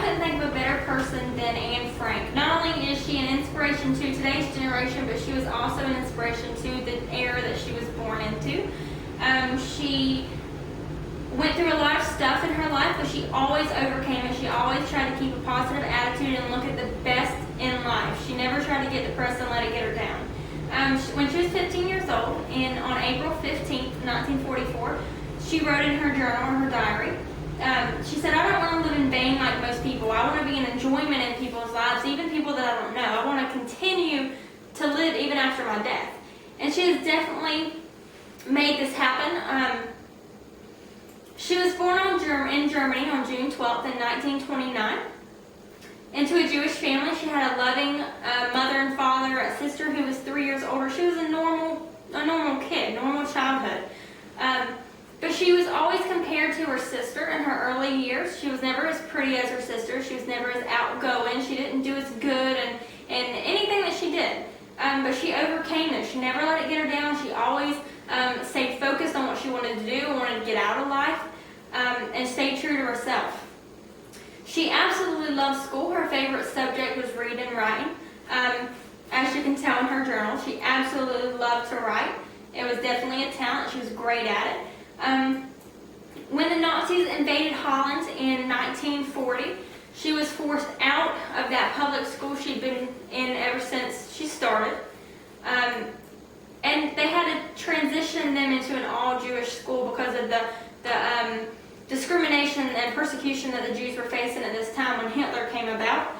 couldn't think of a better person than Anne Frank. Not only is she an inspiration to today's generation, but she was also an inspiration to the era that she was born into. She went through a lot of stuff in her life, but she always overcame it. She always tried to keep a positive attitude and look at the best in life. She never tried to get depressed and let it get her down. When she was 15 years old, and on April 15th, 1944, she wrote in her journal or her diary, she said, "I don't want to live in vain like most people. I want to be an enjoyment in people's lives, even people that I don't know. I want to continue to live even after my death." And she has definitely made this happen. She was born in Germany on June 12th in 1929. Into a Jewish family. She had a loving mother and father, a sister who was 3 years older. She was a normal kid, normal childhood. But she was always compared to her sister in her early years. She was never as pretty as her sister. She was never as outgoing. She didn't do as good in anything that she did. But she overcame it. She never let it get her down. She always stayed focused on what she wanted to do, wanted to get out of life, and stayed true to herself. She absolutely loved school. Her favorite subject was reading and writing. As you can tell in her journal, she absolutely loved to write. It was definitely a talent. She was great at it. When the Nazis invaded Holland in 1940, she was forced out of that public school she'd been in ever since she started. And they had to transition them into an all-Jewish school because of the discrimination and persecution that the Jews were facing at this time when Hitler came about.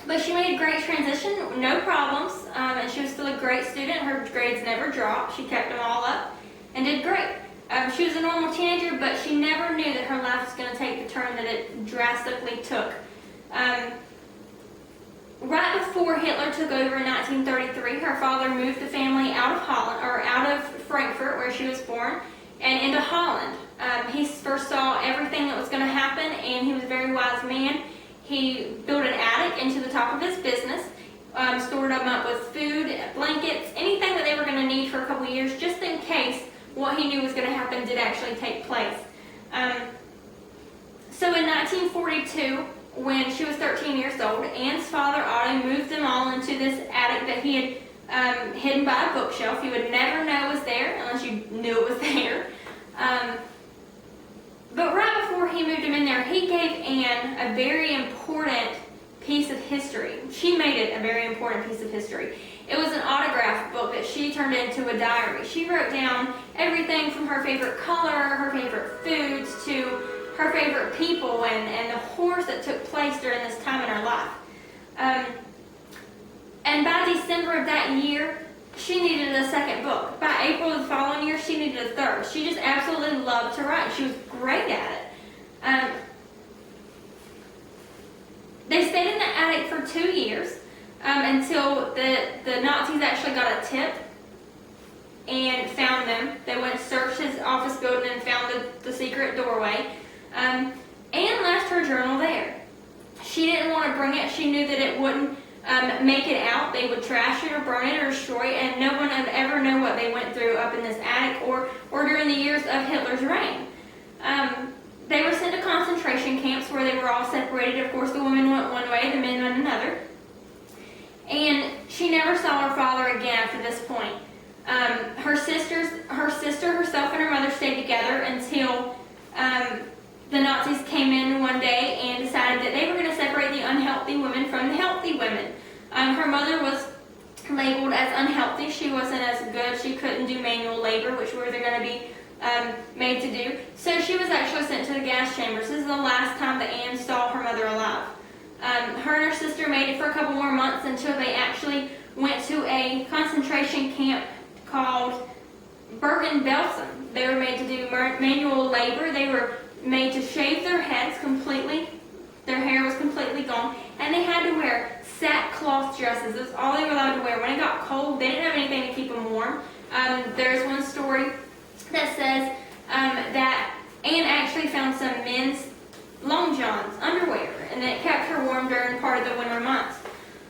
But she made a great transition, no problems, and she was still a great student. Her grades never dropped. She kept them all up and did great. She was a normal teenager, but she never knew that her life was going to take the turn that it drastically took. Right before Hitler took over in 1933, her father moved the family out of Holland, or out of Frankfurt, where she was born, and into Holland. He first saw everything that was going to happen, and he was a very wise man. He built an attic into the top of his business, stored them up with food, blankets, anything that they were going to need for a couple years, just in case what he knew was going to happen did actually take place. So in 1942, when she was 13 years old, Anne's father, Otto, moved them all into this attic that he had hidden by a bookshelf. You would never know it was there unless you knew it was there. But right before he moved them in there, he gave Anne a very important piece of history. She made it a very important piece of history. It was an autograph book that she turned into a diary. She wrote down everything from her favorite color, her favorite foods, to her favorite people and the horrors that took place during this time in her life. And by December of that year, she needed a second book. By April of the following year, she needed a third. She just absolutely loved to write. She was great at it. They stayed in the attic for 2 years until the Nazis actually got a tip and found them. They went and searched his office building and found the secret doorway. Anne left her journal there. She didn't want to bring it. She knew that it wouldn't make it out. They would trash it or burn it or destroy it, and no one would ever know what they went through up in this attic or during the years of Hitler's reign. They were sent to concentration camps where they were all separated. Of course, the women went one way, the men went another. And she never saw her father again after this point. Her sister herself, and her mother stayed together until the Nazis came in one day and decided that they were going to separate the unhealthy women from the healthy women. Her mother was labeled as unhealthy. She wasn't as good. She couldn't do manual labor, which were they're going to be made to do. So she was actually sent to the gas chambers. This is the last time that Anne saw her mother alive. Her and her sister made it for a couple more months until they actually went to a concentration camp called Bergen-Belsen. They were made to do manual labor. They were made to shave their heads completely. Their hair was completely gone. And they had to wear sackcloth dresses. That's all they were allowed to wear. When it got cold, they didn't have anything to keep them warm. There's one story that says that Anne actually found some men's long johns, underwear, and it kept her warm during part of the winter months.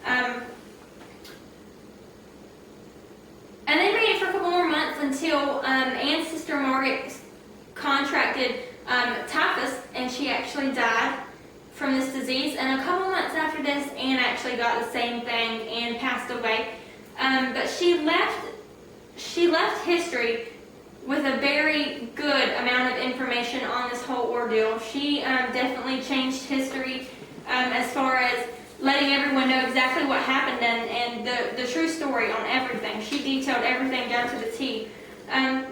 And they made it for a couple more months until Anne's sister Margaret contracted typhus, and she actually died from this disease, and a couple months after this, Anne actually got the same thing and passed away. But she left history with a very good amount of information on this whole ordeal. She definitely changed history as far as letting everyone know exactly what happened and the true story on everything. She detailed everything down to the T.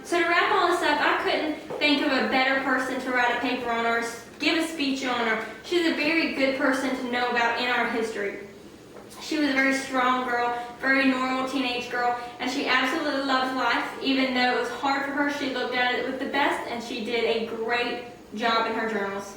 So to wrap all this up, I couldn't think of a better person to write a paper on or give a speech on, or she's a very good person to know about in our history. She was a very strong girl, very normal teenage girl, and she absolutely loved life. Even though it was hard for her, she looked at it with the best, and she did a great job in her journals.